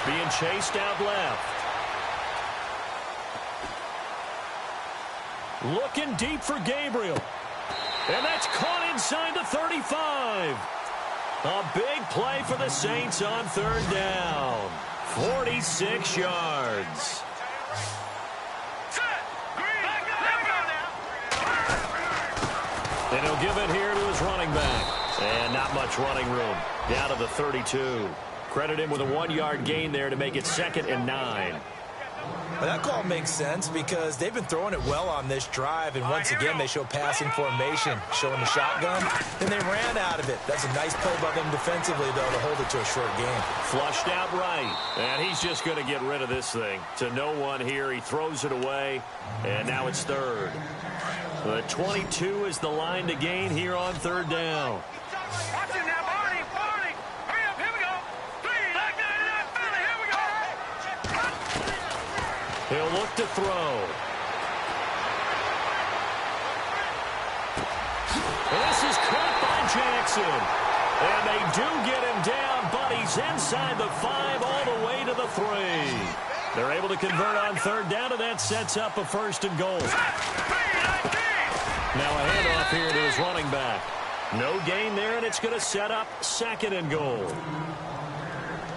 Being chased out left. Looking deep for Gabriel. And that's caught inside the 35. A big play for the Saints on third down. 46 yards. And he'll give it here to his running back. And not much running room. Down to the 32. Credit him with a 1-yard gain there to make it 2nd and 9.
Well, that call makes sense because they've been throwing it well on this drive, and once again they show passing formation, showing the shotgun, and they ran out of it. That's a nice play by them defensively, though, to hold it to a short game.
Flushed out right, and he's just going to get rid of this thing. To no one here, he throws it away, and now it's third. The 22 is the line to gain here on third down.
Watch it now, Barney. Hurry up, here we go. Here we go.
He'll look to throw. This is caught by Jackson. And they do get him down, but he's inside the 5 all the way to the 3. They're able to convert on third down, and that sets up a 1st and goal. Now a handoff here to his running back. No gain there, and it's going to set up 2nd and goal.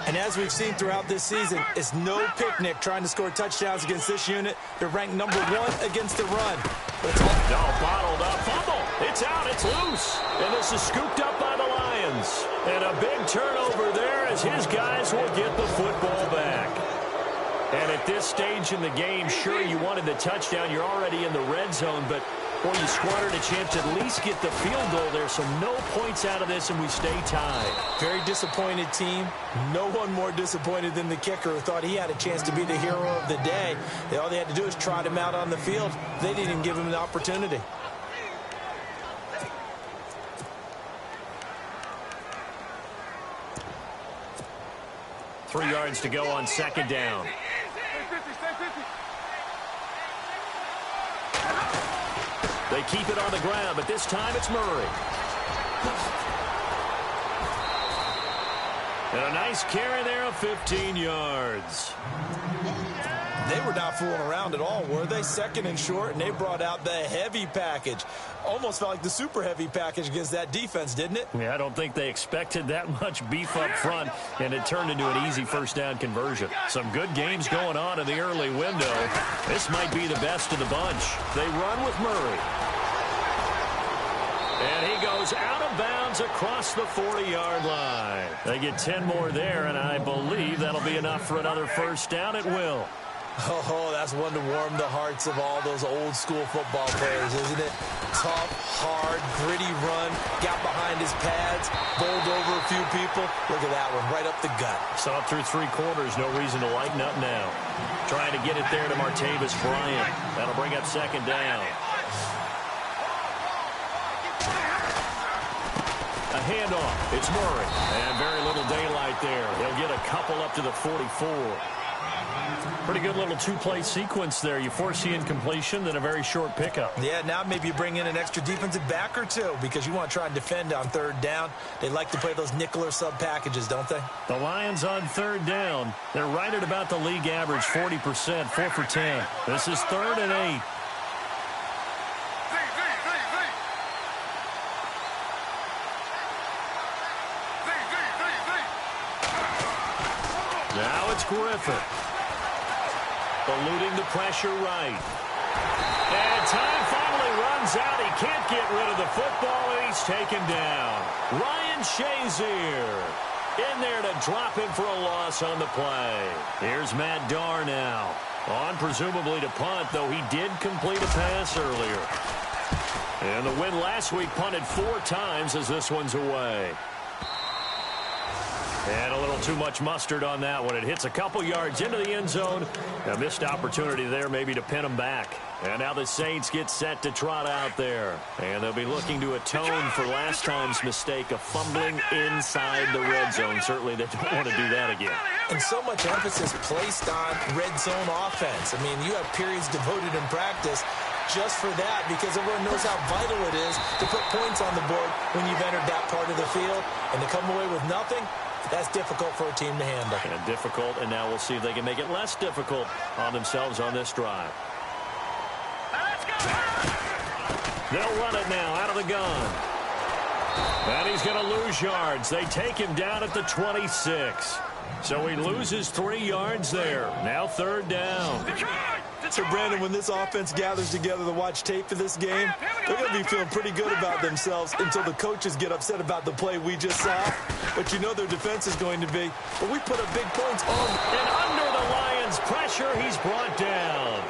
And as we've seen throughout this season, it's no picnic trying to score touchdowns against this unit. They're ranked number 1 against the run. But it's all
bottled up. Fumble. It's out. It's loose. And this is scooped up by the Lions. And a big turnover there as his guys will get the football back. And at this stage in the game, sure, you wanted the touchdown. You're already in the red zone, but boy, you squandered a chance to at least get the field goal there, so no points out of this, and we stay tied.
Very disappointed team. No one more disappointed than the kicker who thought he had a chance to be the hero of the day. All they had to do is trot him out on the field. They didn't even give him an opportunity.
Three yards to go on 2nd down. They keep it on the ground, but this time it's Murray. And a nice carry there of 15 yards.
They were not fooling around at all, were they? 2nd and short, and they brought out the heavy package. Almost felt like the super heavy package against that defense, didn't it?
Yeah, I don't think they expected that much beef up front, and it turned into an easy 1st down conversion. Some good games going on in the early window. This might be the best of the bunch. They run with Murray. And he goes out of bounds across the 40-yard line. They get 10 more there, and I believe that'll be enough for another 1st down. It will.
Oh, that's one to warm the hearts of all those old-school football players, isn't it? Tough, hard, gritty run, got behind his pads, bowled over a few people. Look at that one, right up the gut.
Saw it through 3 quarters, no reason to lighten up now. Trying to get it there to Martavis Bryant. That'll bring up 2nd down. A handoff. It's Murray. And very little daylight there. He'll get a couple up to the 44. Pretty good little 2-play sequence there. You force the incompletion, then a very short pickup.
Yeah, now maybe you bring in an extra defensive back or 2 because you want to try and defend on 3rd down. They like to play those nickel or sub packages, don't they?
The Lions on 3rd down. They're right at about the league average, 40%, 4 for 10. This is 3rd and 8. Now it's Griffin. Eluding the pressure right. And time finally runs out. He can't get rid of the football, and he's taken down. Ryan Shazier in there to drop him for a loss on the play. Here's Matt Darr now. On presumably to punt, though he did complete a pass earlier. And the win last week punted 4 times as this one's away. And a little too much mustard on that one. It hits a couple yards into the end zone. A missed opportunity there maybe to pin them back. And now the Saints get set to trot out there. And they'll be looking to atone for last time's mistake of fumbling inside the red zone. Certainly they don't want to do that again.
And so much emphasis placed on red zone offense. I mean, you have periods devoted in practice just for that, because everyone knows how vital it is to put points on the board when you've entered that part of the field. And to come away with nothing, that's difficult for a team to handle.
And difficult, and now we'll see if they can make it less difficult on themselves on this drive. They'll run it now out of the gun. And he's going to lose yards. They take him down at the 26. So he loses 3 yards there. Now 3rd down.
So, Brandon, when this offense gathers together to watch tape of this game, they're going to be feeling pretty good about themselves until the coaches get upset about the play we just saw. But you know their defense is going to be, but we put up big points on.
And under the Lions' pressure, he's brought down.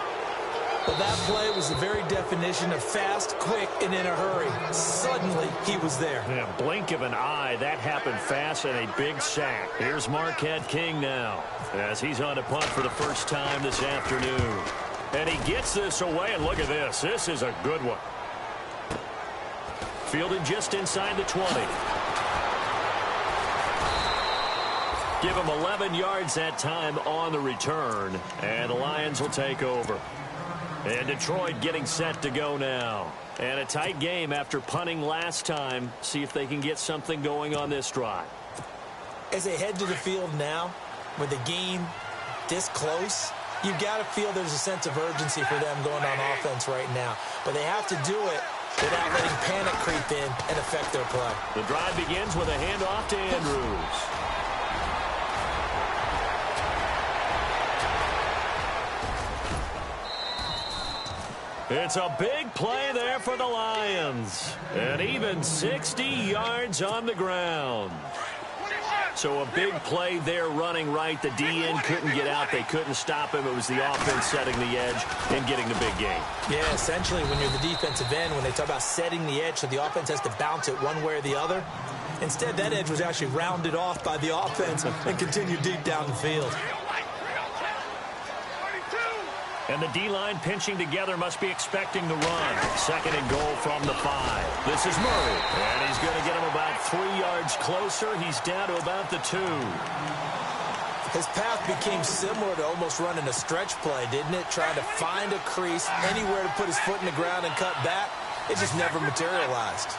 But that play was the very definition of fast, quick, and in a hurry. Suddenly, he was there.
Yeah, blink of an eye, that happened fast, and a big sack. Here's Marquette King now, as he's on to punt for the first time this afternoon. And he gets this away, and look at this. This is a good one. Fielded just inside the 20. Give him 11 yards that time on the return, and the Lions will take over. And Detroit getting set to go now. And a tight game after punting last time. See if they can get something going on this drive.
As they head to the field now, with the game this close, you've got to feel there's a sense of urgency for them going on offense right now. But they have to do it without letting panic creep in and affect their play.
The drive begins with a handoff to Andrews. It's a big play there for the Lions. And even 60 yards on the ground. So a big play there running right. The DN couldn't get out. They couldn't stop him. It was the offense setting the edge and getting the big gain.
Yeah, essentially when you're the defensive end, when they talk about setting the edge so the offense has to bounce it one way or the other, instead that edge was actually rounded off by the offense and continued deep down the field.
And the D-line pinching together must be expecting the run. 2nd and goal from the 5. This is Murray. And he's going to get him about 3 yards closer. He's down to about the 2.
His path became similar to almost running a stretch play, didn't it? Trying to find a crease, anywhere to put his foot in the ground and cut back. It just never materialized.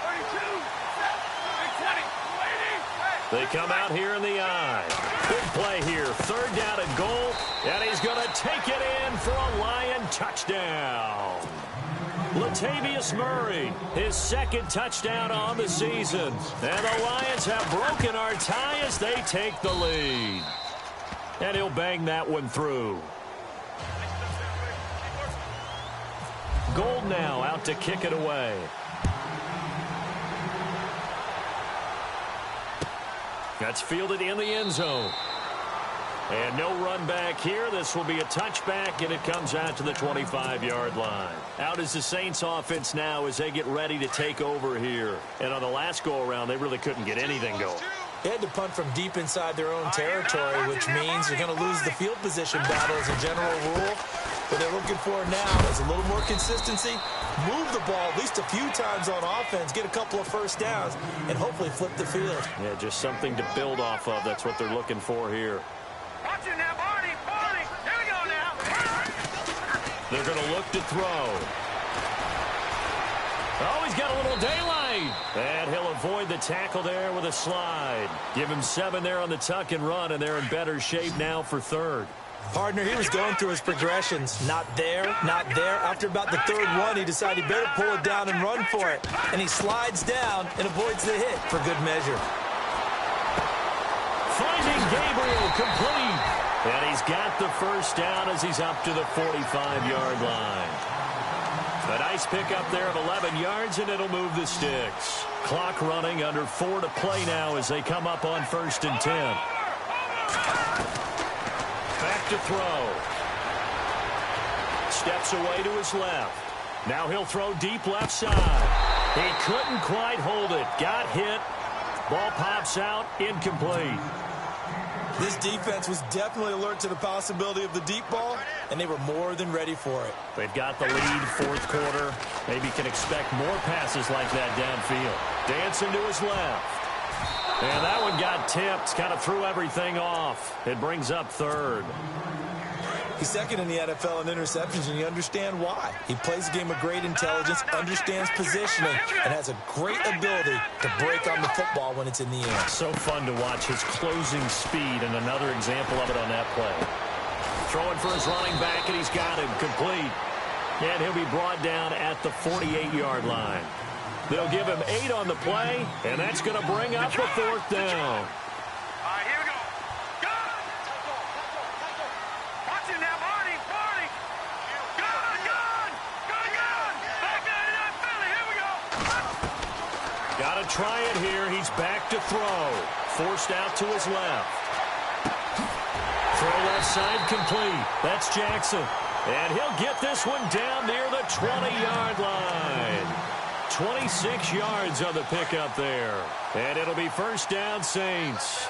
They come out here in the eye. Big play here. 3rd down and goal. And he's going to take it in for a Lion touchdown. Latavius Murray, his 2nd touchdown on the season. And the Lions have broken our tie as they take the lead. And he'll bang that one through. Gold now out to kick it away. That's fielded in the end zone. And no run back here. This will be a touchback, and it comes out to the 25-yard line. Out is the Saints offense now as they get ready to take over here. And on the last go-around, they really couldn't get anything going.
They had to punt from deep inside their own territory, which means you're going to lose the field position battle as a general rule. What they're looking for now is a little more consistency, move the ball at least a few times on offense, get a couple of first downs, and hopefully flip the field.
Yeah, just something to build off of. That's what they're looking for here.
Watch it now, Barney. Barney. Here we go now.
They're going to look to throw. Oh, he's got a little daylight. And he'll avoid the tackle there with a slide. Give him 7 there on the tuck and run, and they're in better shape now for 3rd.
Partner, he was going through his progressions. Not there, not there. After about the 3rd one, he decided he better pull it down and run for it. And he slides down and avoids the hit for good measure.
Finding Gabriel complete. And he's got the first down as he's up to the 45-yard line. A nice pickup there of 11 yards, and it'll move the sticks. Clock running, under 4 to play now as they come up on 1st and 10. Back to throw. Steps away to his left. Now he'll throw deep left side. He couldn't quite hold it. Got hit. Ball pops out. Incomplete.
This defense was definitely alert to the possibility of the deep ball, and they were more than ready for it.
They've got the lead, fourth quarter. Maybe can expect more passes like that downfield. Dancing to his left. And that one got tipped, kind of threw everything off. It brings up third.
He's second in the NFL in interceptions, and you understand why. He plays a game of great intelligence, understands positioning, and has a great ability to break on the football when it's in the air.
So fun to watch his closing speed, and another example of it on that play. Throwing for his running back, and he's got him complete. And he'll be brought down at the 48-yard line. They'll give him 8 on the play, and that's going to bring up the fourth down. Got to try it here. He's back to throw. Forced out to his left. Throw left side complete. That's Jackson. And he'll get this one down near the 20-yard line. 26 yards on the pickup there. And it'll be first down, Saints.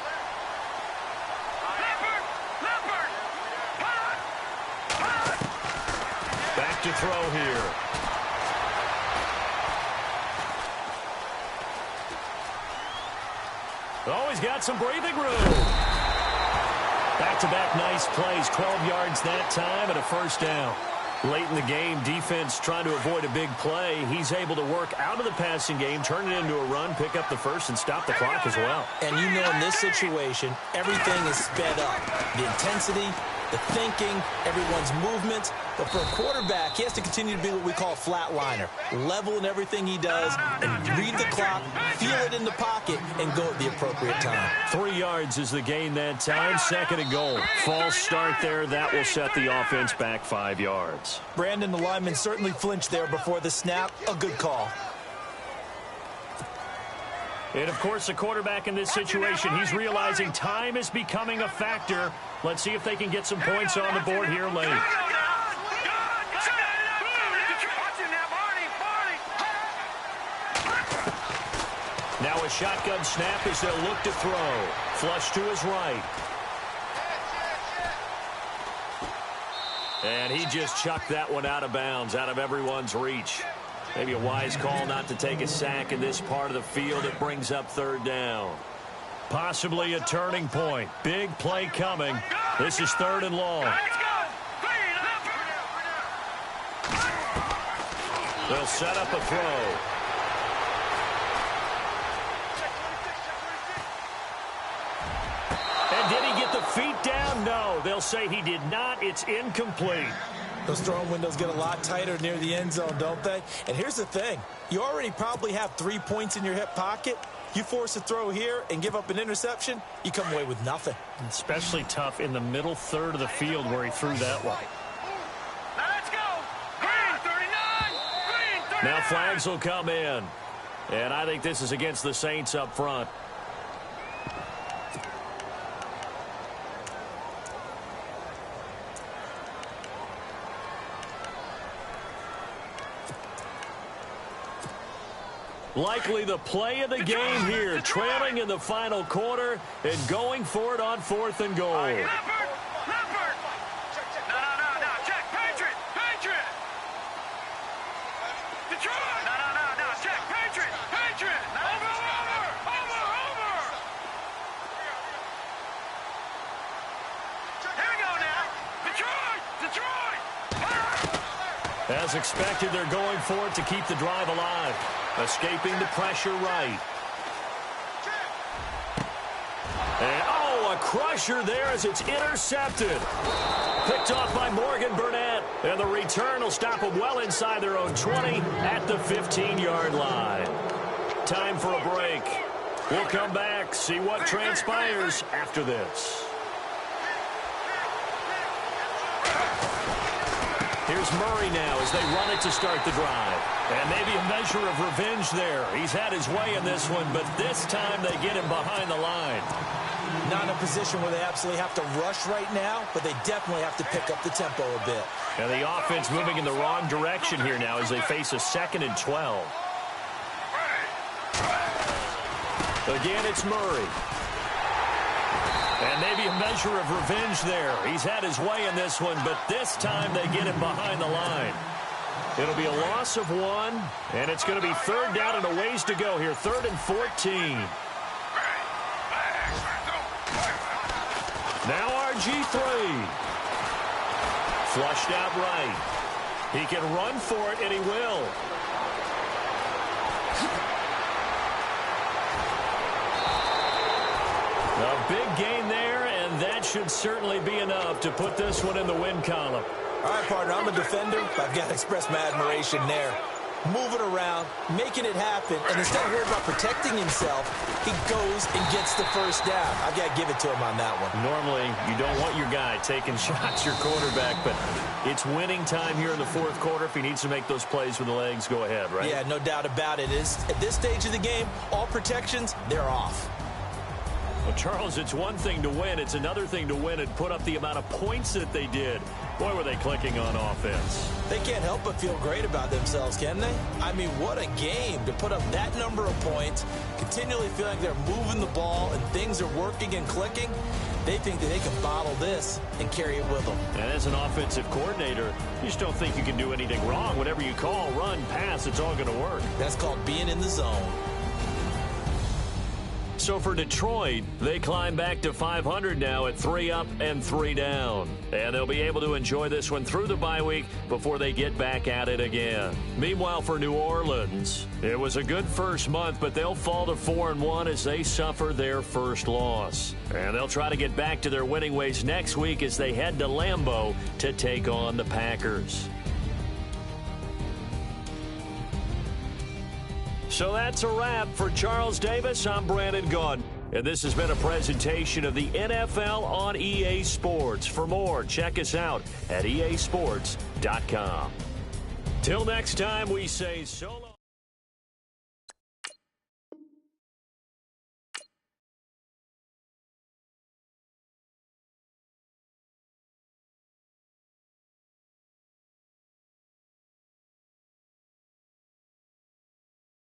Back to throw here. Oh, he's got some breathing room. Back-to-back nice plays, 12 yards that time and a first down. Late in the game, defense trying to avoid a big play. He's able to work out of the passing game, turn it into a run, pick up the first, and stop the clock as well.
And you know in this situation, everything is sped up. The intensity, the thinking, everyone's movement. But for a quarterback, he has to continue to be what we call a flatliner. Level in everything he does and read the clock, feel it in the pocket, and go at the appropriate time.
3 yards is the gain that time, second and goal. False start there. That will set the offense back 5 yards.
Brandon, the lineman, certainly flinched there before the snap. A good call.
And, of course, the quarterback in this situation, he's realizing time is becoming a factor. Let's see if they can get some points on the board here late. Now a shotgun snap as they'll look to throw. Flush to his right. And he just chucked that one out of bounds, out of everyone's reach. Maybe a wise call not to take a sack in this part of the field. It brings up third down. Possibly a turning point. Big play coming. This is third and long. They'll set up a throw. And did he get the feet down? No. They'll say he did not. It's incomplete.
Those throwing windows get a lot tighter near the end zone, don't they? And here's the thing. You already probably have 3 points in your hip pocket. You force a throw here and give up an interception, you come away with nothing.
Especially tough in the middle third of the field where he threw that one.
Let's go. Green 39. Green 39.
Now flags will come in. And I think this is against the Saints up front. Likely the play of the game here, trailing in the final quarter and going for it on 4th and goal.
Leopard. No. Check. Patriot. Detroit. No. Check. Patriot. Over. Here we go now. Detroit.
As expected, they're going for it to keep the drive alive. Escaping the pressure right. And, a crusher there as it's intercepted. Picked off by Morgan Burnett. And the return will stop them well inside their own 20 at the 15-yard line. Time for a break. We'll come back, see what transpires after this. Here's Murray now as they run it to start the drive. And maybe a measure of revenge there. He's had his way in this one, but this time they get him behind the line.
Not in a position where they absolutely have to rush right now, but they definitely have to pick up the tempo a bit.
And the offense moving in the wrong direction here now as they face a 2nd and 12. Again, it's Murray. And maybe a measure of revenge there. He's had his way in this one, but this time they get him behind the line. It'll be a loss of 1, and it's going to be 3rd down and a ways to go here. 3rd and 14. Now RG3. Flushed out right. He can run for it, and he will. A big gain there, and that should certainly be enough to put this one in the win column.
All right, partner, I'm a defender, but I've got to express my admiration there. Moving around, making it happen, and instead of worrying about protecting himself, he goes and gets the first down. I've got to give it to him on that one.
Normally, you don't want your guy taking shots, your quarterback, but it's winning time here in the 4th quarter. If he needs to make those plays with the legs, go ahead, right?
Yeah, no doubt about it. At this stage of the game, all protections, they're off.
Well, Charles, it's one thing to win. It's another thing to win and put up the amount of points that they did. Boy, were they clicking on offense.
They can't help but feel great about themselves, can they? I mean, what a game to put up that number of points, continually feeling they're moving the ball and things are working and clicking. They think that they can bottle this and carry it with them.
And as an offensive coordinator, you just don't think you can do anything wrong. Whatever you call, run, pass, it's all going to work.
That's called being in the zone.
So for Detroit, they climb back to 500 now at 3 up and 3 down. And they'll be able to enjoy this one through the bye week before they get back at it again. Meanwhile, for New Orleans, it was a good first month, but they'll fall to 4-1 as they suffer their first loss. And they'll try to get back to their winning ways next week as they head to Lambeau to take on the Packers. So that's a wrap. For Charles Davis, I'm Brandon Gaudin. And this has been a presentation of the NFL on EA Sports. For more, check us out at easports.com. Till next time, we say so long.